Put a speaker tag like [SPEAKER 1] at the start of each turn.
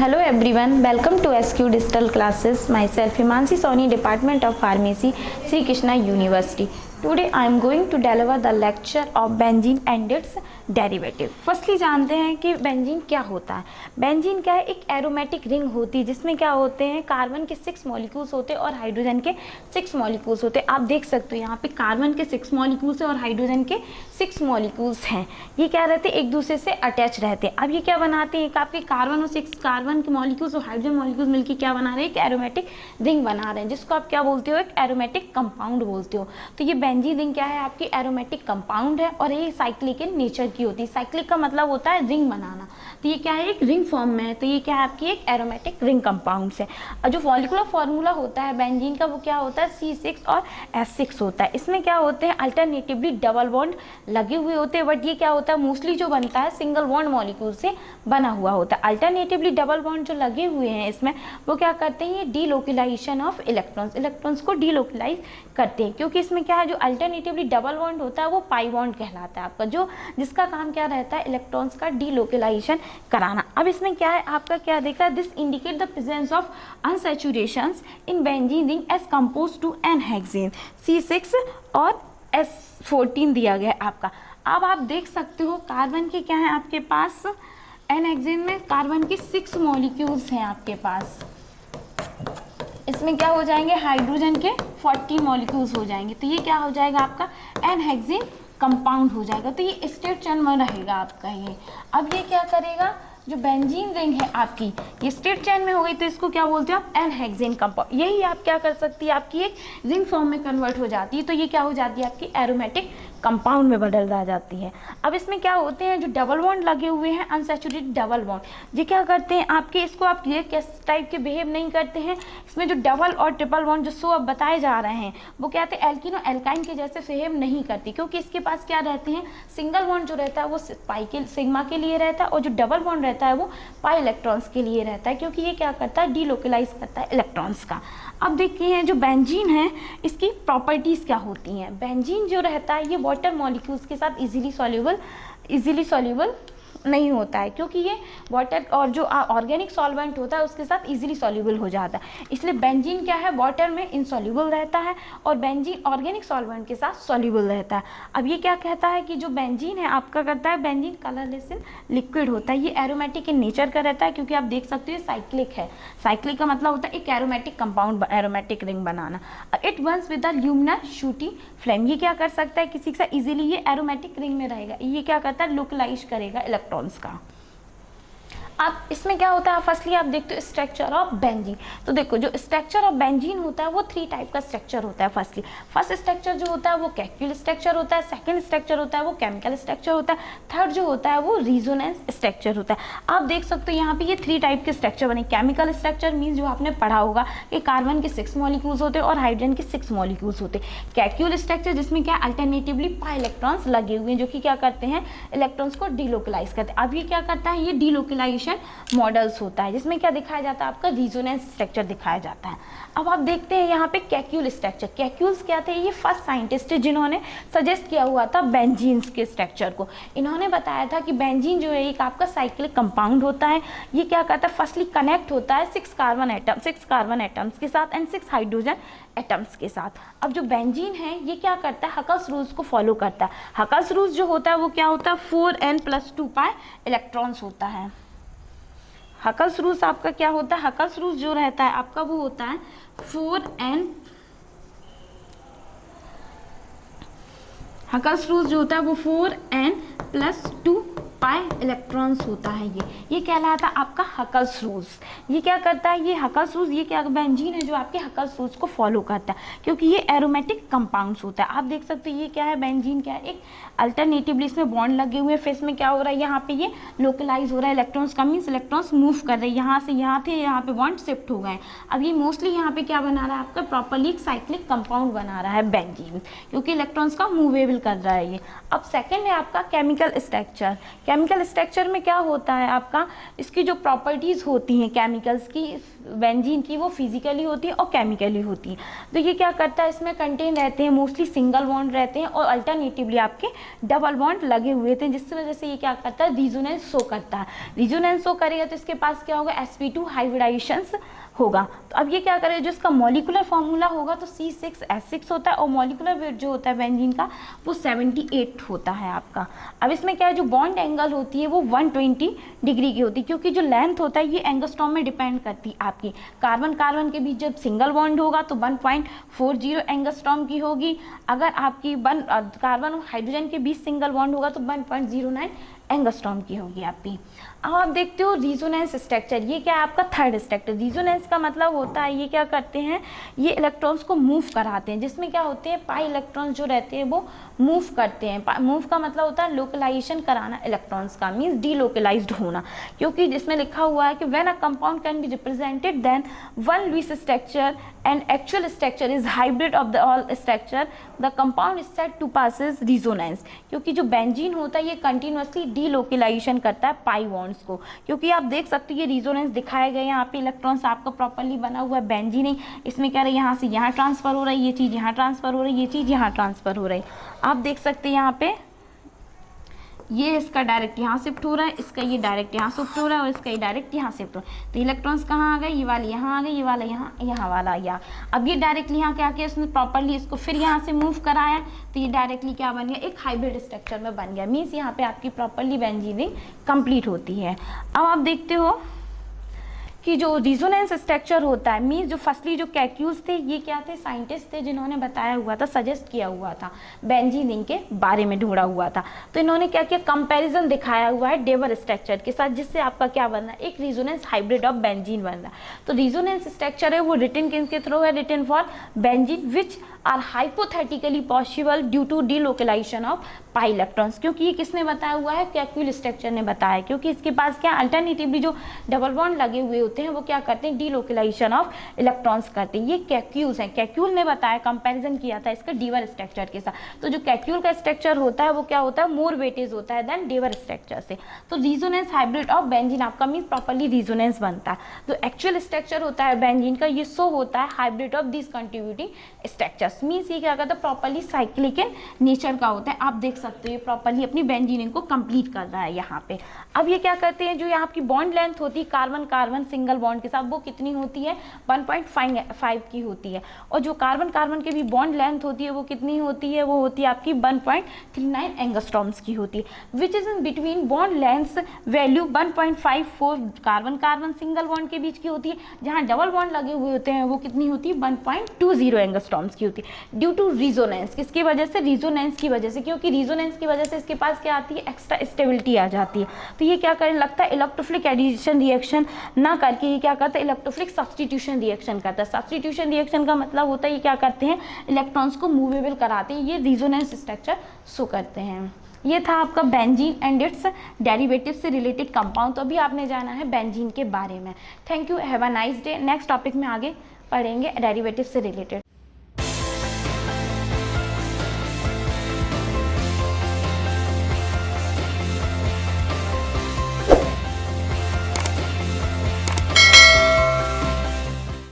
[SPEAKER 1] Hello everyone, welcome to SQ Digital Classes. Myself Himanshi Soni, Department of Pharmacy, Sri Krishna University. Today I am going to deliver the lecture of benzene and its derivative. Firstly जानते हैं कि benzene क्या होता है। Benzene क्या है, एक aromatic ring होती है जिसमें क्या होते हैं, कार्बन के 6 मॉलिक्यूल्स होते हैं और हाइड्रोजन के 6 मॉलिक्यूल्स होते हैं। आप देख सकते हो यहाँ पे कार्बन के 6 मॉलिक्यूल्स हैं और हाइड्रोजन के 6 मॉलिक्यूल्स हैं। ये क्या रहते हैं, एक दूसरे से अटैच रहते हैं। अब ये क्या बनाते हैं, एक आपके कार्बन और 6 कार्बन के मॉलिक्यूल्स और हाइड्रोजन मॉलिक्यूल्स मिलकर क्या बना रहे हैं, एक एरोमेटिक रिंग बना रहे हैं, जिसको आप क्या बोलते हो, एक एरोमेटिक कंपाउंड बोलते हो। तो ये बेंजीन रिंग क्या है, आपकी एरोमेटिक कंपाउंड है और ये साइक्लिक इन नेचर की होती है। साइक्लिक का मतलब होता है रिंग बनाना, तो ये क्या है, एक रिंग फॉर्म में है। तो ये क्या है, आपकी एक एरोमेटिक रिंग कंपाउंड्स है। और जो मॉलिक्यूलर फार्मूला होता है बेंजीन का, वो क्या होता है, C6 और S6 होता है। इसमें क्या होते हैं, अल्टरनेटिवली डबल बॉन्ड लगे हुए होते हैं, बट ये क्या होता है, मोस्टली जो बनता है सिंगल बॉन्ड मॉलिक्यूल से बना हुआ होता है। अल्टरनेटिवली डबल बॉन्ड जो लगे हुए हैं इसमें, वो क्या करते हैं, ये डीलोकलाइजेशन ऑफ इलेक्ट्रॉन्स, इलेक्ट्रॉन्स को डीलोकलाइज करते हैं। क्योंकि इसमें क्या है, जो अल्टरनेटिवली डबल बॉन्ड होता है वो पाई बॉन्ड कहलाता है आपका, जो जिसका काम क्या रहता है, इलेक्ट्रॉन्स का डीलोकलाइजेशन कराना। अब इसमें क्या है, आपका क्या देखा, this indicate the presence of unsaturations in benzene ring as compose to n hexane. C6 और S14 दिया गया है आपका। अब आप देख सकते हो कार्बन के क्या है आपके पास, एन हेक्सेन में कार्बन के 6 मॉलिक्यूल्स हैं आपके पास। इसमें क्या हो जाएंगे, हाइड्रोजन के 40 मॉलिक्यूल्स हो जाएंगे। तो ये क्या हो जाएगा आपका, एन हेक्सेन कंपाउंड हो जाएगा। तो ये स्टेट चेन में रहेगा आपका ये। अब ये क्या करेगा, जो बेंजीन रिंग है आपकी, ये स्टेट चेन में हो गई, तो इसको क्या बोलते हो आप, एन हेक्सेन कंपाउंड। यही आप क्या कर सकती है, आपकी एक रिंग फॉर्म में कन्वर्ट हो जाती है। तो ये क्या हो जाती है, आपकी एरोमेटिक कंपाउंड में बदल जाती है। अब इसमें क्या होते हैं, जो डबल बॉन्ड लगे हुए हैं, अनसैचुरेटेड डबल बॉन्ड, ये क्या करते हैं आपके, इसको आप ये किस टाइप के बिहेव नहीं करते हैं। इसमें जो डबल और ट्रिपल बॉन्ड जो सो अब बताए जा रहे हैं, वो क्या कहते हैं, एल्किन और एल्काइन के जैसे बिहेव नहीं करती। क्योंकि इसके पास क्या रहते हैं, सिंगल बॉन्ड जो रहता है वो पाई के सिग्मा के लिए रहता है, और जो डबल बॉन्ड रहता है वो पाई इलेक्ट्रॉन्स के लिए रहता है। क्योंकि ये क्या करता है, डीलोकलाइज करता है इलेक्ट्रॉन्स का। अब देखिए जो बेंजीन है, इसकी प्रॉपर्टीज़ क्या होती हैं। बेंजीन जो रहता है ये वाटर मॉलिक्यूल्स के साथ इजीली सॉल्युबल नहीं होता है, क्योंकि ये वाटर और जो ऑर्गेनिक सॉल्वेंट होता है उसके साथ इजीली सॉल्युबल हो जाता है। इसलिए बेंजीन क्या है, वाटर में इनसॉल्युबल रहता है और बेंजीन ऑर्गेनिक सॉल्वेंट के साथ सॉल्युबल रहता है। अब ये क्या कहता है कि जो बेंजीन है आपका करता है, बेंजीन कलरलेस इन लिक्विड होता है। ये एरोमेटिक इन नेचर का रहता है, क्योंकि आप देख सकते हो ये साइक्लिक है। साइक्लिक का मतलब होता है एक एरोमेटिक कंपाउंड, एरोमेटिक रिंग बनाना। It burns with the luminous sooty flame. ये क्या कर सकता है, किसी के साथ इजीली ये एरोमेटिक रिंग में रहेगा। ये क्या करता है, लोकलाइज करेगा इलेक्ट्रॉन्स का। अब इसमें क्या होता है, फर्स्टली आप देखते हो स्ट्रक्चर ऑफ बेंजीन। तो देखो जो स्ट्रक्चर ऑफ बेंजीन होता है वो 3 टाइप का स्ट्रक्चर होता है। फर्स्ट स्ट्रक्चर जो होता है वो कैक्यूल स्ट्रक्चर होता है, सेकंड स्ट्रक्चर होता है वो केमिकल स्ट्रक्चर होता है, थर्ड जो होता है वो रिजोनेंस स्ट्रक्चर होता है। आप देख सकते हो यहाँ पे ये 3 टाइप के स्ट्रक्चर बने। केमिकल स्ट्रक्चर मीन्स जो आपने पढ़ा होगा कि कार्बन के 6 मॉलिक्यूल्स होते हैं और हाइड्रोजन के 6 मॉलिक्यूल्स होते हैं। कैक्यूल स्ट्रक्चर जिसमें क्या अल्टरनेटिवली पाई इलेक्ट्रॉन्स लगे हुए हैं, जो कि क्या करते हैं, इलेक्ट्रॉन्स को डीलोकलाइज करते हैं। अब ये क्या करता है, ये डीलोकलाइजेशन मॉडल्स होता है, जिसमें क्या दिखाया जाता है, आपका रिजोनेंस स्ट्रक्चर दिखाया जाता है। अब आप देखते हैं यहाँ पे कैक्यूल स्ट्रक्चर। कैक्यूल्स क्या थे, ये फर्स्ट साइंटिस्ट है जिन्होंने सजेस्ट किया हुआ था बेंजीन्स के स्ट्रक्चर को। इन्होंने बताया था कि बेंजीन जो है एक आपका साइक्लिक कंपाउंड होता है। ये क्या करता है, फर्स्टली कनेक्ट होता है 6 कार्बन एटम्स के साथ एंड 6 हाइड्रोजन एटम्स के साथ। अब जो बेंजीन है ये क्या करता है, हकल्स रूल्स को फॉलो करता है। हकल्स रूल्स जो होता है वो क्या होता है, 4n+2 पाई इलेक्ट्रॉन्स होता है। हकल्स रूल्स आपका क्या होता है, हकल्स रूल्स जो रहता है आपका वो होता है 4n, हकल्स रूल्स जो होता है वो 4n+2 पाई इलेक्ट्रॉन्स होता है। ये कहलाता है आपका हकल्स रूल्स। ये क्या करता है, ये हकल्स रूल्स, ये क्या बेंजीन है जो आपके हकल्स रूल्स को फॉलो करता है, क्योंकि ये एरोमेटिक कंपाउंड्स होता है। आप देख सकते हो ये क्या है, बेंजीन क्या है, एक अल्टरनेटिवली इसमें बॉन्ड लगे हुए हैं। फिर इसमें क्या हो रहा है, यहाँ पे ये लोकलाइज हो रहा है, इलेक्ट्रॉन्स का मीन्स इलेक्ट्रॉन्स मूव कर रहे हैं, यहाँ से यहाँ थे, यहाँ पे बॉन्ड शिफ्ट हो गए। अब ये मोस्टली यहाँ पे क्या बना रहा है, आपका प्रॉपरली एक साइक्लिक कंपाउंड बना रहा है बेंजीन, क्योंकि इलेक्ट्रॉन्स का मूवेबल कर रहा है ये। अब सेकेंड है आपका केमिकल स्ट्रक्चर। केमिकल स्ट्रक्चर में क्या होता है आपका, इसकी जो प्रॉपर्टीज़ होती हैं केमिकल्स की, बेंजीन की वो फिजिकली होती है और केमिकली होती है। तो ये क्या करता है, इसमें कंटेन रहते हैं मोस्टली सिंगल बॉन्ड रहते हैं और अल्टरनेटिवली आपके डबल बॉन्ड लगे हुए थे, जिसकी वजह से ये क्या करता है, रिजोनेंस शो करता है। रिजोनेंस शो करेगा तो इसके पास क्या होगा, sp2 हाइब्रिडाइजेशंस होगा। तो अब ये क्या करेगा, जो इसका मॉलिकुलर फार्मूला होगा तो C6H6 होता है और मॉलिकुलर वेट जो होता है बेंजीन का वो 78 होता है आपका। अब इसमें क्या है, जो बॉन्ड एंगल होती है वो 120 डिग्री की होती है, क्योंकि जो लेंथ होता है ये एंगस्ट्रॉम में डिपेंड करती है आपकी। कार्बन कार्बन के बीच जब सिंगल बॉन्ड होगा तो 1.40 एंगस्ट्रॉम की होगी, अगर आपकी कार्बन और हाइड्रोजन के बीच सिंगल बॉन्ड होगा तो 1.09 एंगस्ट्रॉम की होगी आपकी। अब आप देखते हो रिजोनेंस स्ट्रक्चर, ये क्या है आपका थर्ड स्ट्रक्चर। रिजोनेंस का मतलब होता है ये क्या करते हैं, ये इलेक्ट्रॉन्स को मूव कराते हैं, जिसमें क्या होते हैं पाई इलेक्ट्रॉन्स जो रहते हैं वो मूव करते हैं। मूव का मतलब होता है लोकलाइजेशन कराना इलेक्ट्रॉन्स का, मीन्स डीलोकलाइज्ड होना, क्योंकि जिसमें लिखा हुआ है कि when a compound can be represented then one Lewis structure and actual structure is hybrid of the all structure the compound is said to possess resonance. क्योंकि जो बेंजीन होता है ये कंटिन्यूसली डीलोकलाइजेशन करता है पाई बॉन्ड्स को, क्योंकि आप देख सकते हो ये रिजोनेंस दिखाए गए यहाँ पे, इलेक्ट्रॉन्स आपका प्रॉपर्ली बना हुआ है बेंजीन नहीं, इसमें क्या रहा है यहाँ से यहाँ ट्रांसफर हो रहा है, ये चीज़ यहाँ ट्रांसफर हो रही है, ये चीज़ यहाँ ट्रांसफर हो रही है। आप देख सकते हैं यहाँ पे ये इसका डायरेक्ट यहाँ शिफ्ट हो रहा है, इसका ये डायरेक्ट यहाँ शिफ्ट हो रहा है और इसका ये डायरेक्ट यहाँ शिफ्ट हो रहा है। तो इलेक्ट्रॉन्स कहाँ आ गए, ये वाले यहाँ आ गए, ये वाला यहाँ, यहाँ वाला यहाँ। अब ये डायरेक्टली यहाँ क्या किया इसने, प्रॉपर्ली इसको फिर यहाँ से मूव कराया, तो ये डायरेक्टली क्या बन गया, एक हाइब्रिड स्ट्रक्चर में बन गया। मीन्स यहाँ पे आपकी प्रॉपर्ली बेंजीनिंग कंप्लीट होती है। अब आप देखते हो कि जो रिजोनेंस स्ट्रक्चर होता है, मीन्स जो फर्स्टली जो कैक्यूल्स थे ये क्या थे, साइंटिस्ट थे जिन्होंने बताया हुआ था, सजेस्ट किया हुआ था, बेंजीनिंग के बारे में ढूंढा हुआ था। तो इन्होंने क्या किया, कंपैरिजन दिखाया हुआ है डेवर स्ट्रक्चर के साथ, जिससे आपका क्या बन रहा है, एक रिजोनेंस हाइब्रिड ऑफ बेंजीन बन रहा है। तो रिजोनेंस स्ट्रक्चर है वो रिटन किसके थ्रू है, written for benzene which are hypothetically possible due to delocalisation of pi electrons. क्योंकि ये किसने बताया हुआ है, कैक्यूल स्ट्रक्चर ने बताया, क्योंकि इसके पास क्या अल्टरनेटिवली जो डबल बॉन्ड लगे हुए होते हैं वो क्या करते हैं, डीलोकलाइजेशन ऑफ इलेक्ट्रॉन्स करते हैं। ये कैक्यूल्स हैं, कैक्यूल ने बताया, कंपैरिजन किया था इसका डीवर स्ट्रक्चर के साथ। तो जो कैक्यूल का स्ट्रक्चर होता है वो क्या होता है, मोर वेटेज होता है देन डीवर स्ट्रक्चर से। तो रिजोनेंस हाइब्रिड ऑफ बेंजीन आपका मीन प्रॉपर्ली रिजोनेंस बनता है। तो एक्चुअल स्ट्रक्चर होता है बेंजीन का, ये शो होता है hybrid of this contributing structures. Means ये क्या करता है, प्रॉपर्ली साइक्लिक इन नेचर का होता है। आप देख सकते हो ये प्रॉपर्ली अपनी बेंजीनिंग को कंप्लीट कर रहा है यहाँ पे। अब ये क्या करते हैं, जो यहाँ की बॉन्ड लेंथ होती है कार्बन कार्बन सिंगल बॉन्ड के साथ, वो कितनी होती है, 1.5 की होती है। और जो कार्बन कार्बन के भी बॉन्ड लेंथ होती है वो कितनी होती है, वो होती है आपकी 1.39 एंगस्ट्रॉम्स की होती है, which is in between bond length value 1.54 carbon carbon single bond के बीच की होती है। जहाँ डबल बॉन्ड लगे हुए होते हैं वो कितनी होती है, 1.20 एंगस्ट्रॉम्स की होती है, ड्यू टू रिजोनेंस। किसकी वजह से, रिजोनेंस की वजह से, क्योंकि रिजोनेंस की वजह से इसके पास क्या आती है, एक्स्ट्रा स्टेबिलिटी आ जाती है। तो ये क्या करने लगता है, इलेक्ट्रोफिलिक एडिशन रिएक्शन ना करके ये क्या करता है, इलेक्ट्रोफिलिक सब्स्टिट्यूशन रिएक्शन करता है। सब्स्टिट्यूशन रिएक्शन का मतलब होता है ये क्या करते हैं, इलेक्ट्रॉन्स को मूवेबल कराते हैं, ये रिजोनेंस स्ट्रक्चर शो करते हैं। ये था आपका बेंजीन एंड इट्स डेरिवेटिव से रिलेटेड कंपाउंड। तो अभी आपने जाना है बेंजीन के बारे में। Thank you, have a nice day. Next topic में आगे पढ़ेंगे डेरिवेटिव से रिलेटेड।